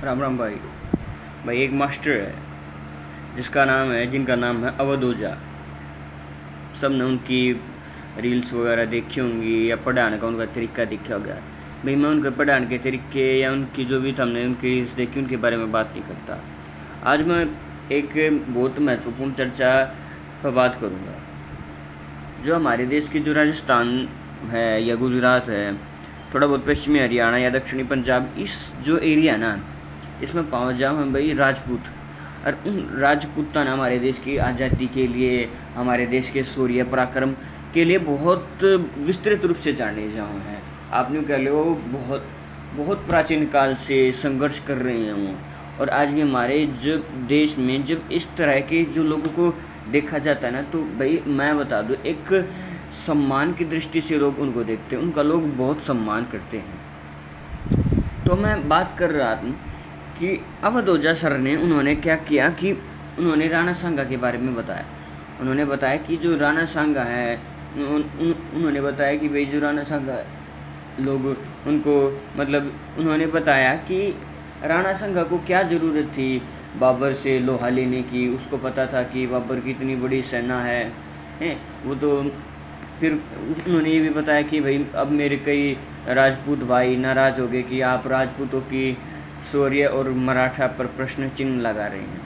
राम राम भाई। भाई एक मास्टर है जिनका नाम है अवध ओझा। सब ने उनकी रील्स वगैरह देखी होंगी या पढ़ाने का उनका तरीका देखा होगा। भाई मैं उनके पढ़ाने के तरीके या उनकी जो भी हमने उनकी रील्स देखी उनके बारे में बात नहीं करता। आज मैं एक बहुत महत्वपूर्ण चर्चा पर बात करूँगा। जो हमारे देश की जो राजस्थान है या गुजरात है, थोड़ा बहुत पश्चिमी हरियाणा या दक्षिणी पंजाब, इस जो एरिया ना, इसमें पाओ जाओ हम भाई राजपूत। और उन राजपूताना हमारे देश की आज़ादी के लिए, हमारे देश के शौर्य पराक्रम के लिए बहुत विस्तृत रूप से जाने जाओ हैं। आपने कह लो बहुत बहुत प्राचीन काल से संघर्ष कर रहे हैं वो। और आज भी हमारे जब देश में जब इस तरह के जो लोगों को देखा जाता है ना, तो भाई मैं बता दूँ, एक सम्मान की दृष्टि से लोग उनको देखते हैं, उनका लोग बहुत सम्मान करते हैं। तो मैं बात कर रहा था कि अवध ओझा सर ने उन्होंने क्या किया कि उन्होंने राणा सांगा के बारे में बताया। उन्होंने बताया कि जो राणा सांगा है, उन्होंने बताया कि भाई जो राणा सांगा लोग उनको मतलब उन्होंने बताया कि राणा सांगा को क्या ज़रूरत थी बाबर से लोहा लेने की। उसको पता था कि बाबर की इतनी बड़ी सेना है वो तो। फिर उन्होंने ये भी बताया कि भाई अब मेरे कई राजपूत भाई नाराज़ हो गए कि आप राजपूतों की शौर्य और मराठा पर प्रश्न चिन्ह लगा रहे हैं।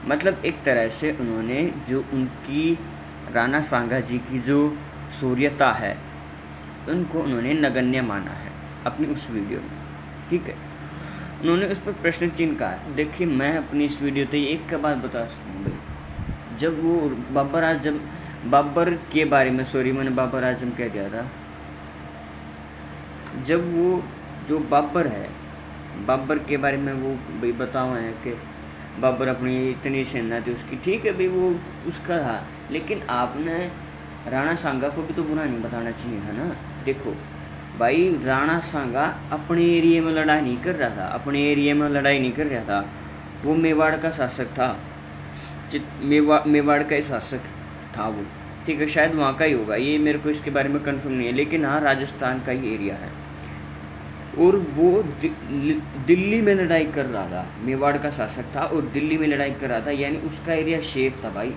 मतलब एक तरह से उन्होंने जो उनकी राणा सांगा जी की जो शौर्यता है उनको उन्होंने नगण्य माना है अपनी उस वीडियो में। ठीक है, उन्होंने उस पर प्रश्न चिन्ह कहा। देखिए मैं अपनी इस वीडियो तो एक का बात बता सकूँगा। जब वो बाबर के बारे में मैंने बाबर आजम कह दिया था। जब वो जो बाबर है, बाबर के बारे में वो भाई बताओ है कि बाबर अपनी इतनी सेना थी उसकी, ठीक है भाई वो उसका था, लेकिन आपने राणा सांगा को भी तो बुरा नहीं बताना चाहिए है ना। देखो भाई राणा सांगा अपने एरिया में लड़ाई नहीं कर रहा था, वो मेवाड़ का शासक था। मेवाड़ का ही शासक था वो, ठीक है, शायद वहाँ का ही होगा, ये मेरे को इसके बारे में कंफर्म नहीं है, लेकिन हाँ राजस्थान का ही एरिया है। और वो दिल्ली में लड़ाई कर रहा था, मेवाड़ का शासक था और दिल्ली में लड़ाई कर रहा था, यानी उसका एरिया सेफ था भाई।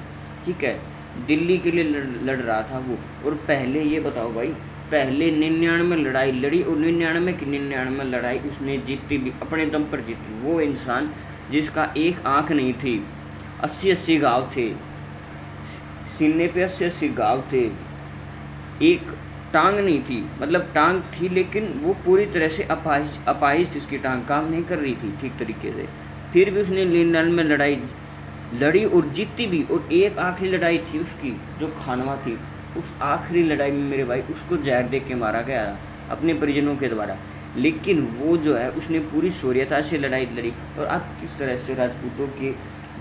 ठीक है, दिल्ली के लिए लड़ रहा था वो। और पहले ये बताओ भाई, पहले 99 लड़ाई लड़ी और 99 लड़ाई उसने जीती भी, अपने दम पर जीती। वो इंसान जिसका एक आँख नहीं थी, 80 घाव थे सीने पे, 80 घाव थे, एक टांग नहीं थी, मतलब टांग थी लेकिन वो पूरी तरह से अपाहिज थी, उसकी टांग काम नहीं कर रही थी ठीक तरीके से। फिर भी उसने 99 में लड़ाई लड़ी और जीती भी। और एक आखिरी लड़ाई थी उसकी जो खानवा थी, उस आखिरी लड़ाई में मेरे भाई उसको जहर दे के मारा गया अपने परिजनों के द्वारा। लेकिन वो जो है उसने पूरी शौर्यता से लड़ाई लड़ी। और आप किस तरह से राजपूतों के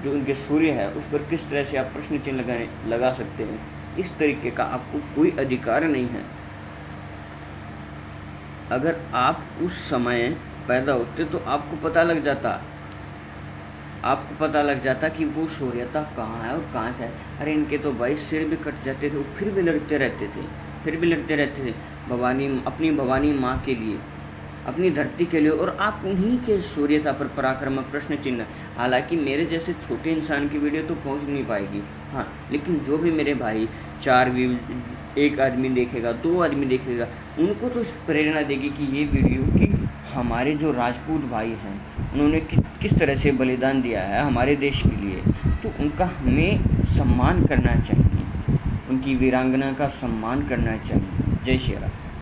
जो उनके शौर्य है उस पर किस तरह से आप प्रश्न चिन्ह लगा सकते हैं, इस तरीके का आपको कोई अधिकार नहीं है। अगर आप उस समय पैदा होते तो आपको पता लग जाता कि वो शौर्यता कहाँ है और कहाँ से है। अरे इनके तो भाई सिर भी कट जाते थे, वो फिर भी लड़ते रहते थे अपनी भवानी माँ के लिए, अपनी धरती के लिए। और आप उन्हीं के शौर्यता पर पराक्रम प्रश्न चिन्ह। हालांकि मेरे जैसे छोटे इंसान की वीडियो तो पहुंच नहीं पाएगी, हाँ, लेकिन जो भी मेरे भाई 4 व्यूज, 1 आदमी देखेगा, 2 आदमी देखेगा, उनको तो प्रेरणा देगी कि ये वीडियो कि हमारे जो राजपूत भाई हैं उन्होंने किस तरह से बलिदान दिया है हमारे देश के लिए। तो उनका हमें सम्मान करना चाहिए, उनकी वीरांगना का सम्मान करना चाहिए। जय श्री राम।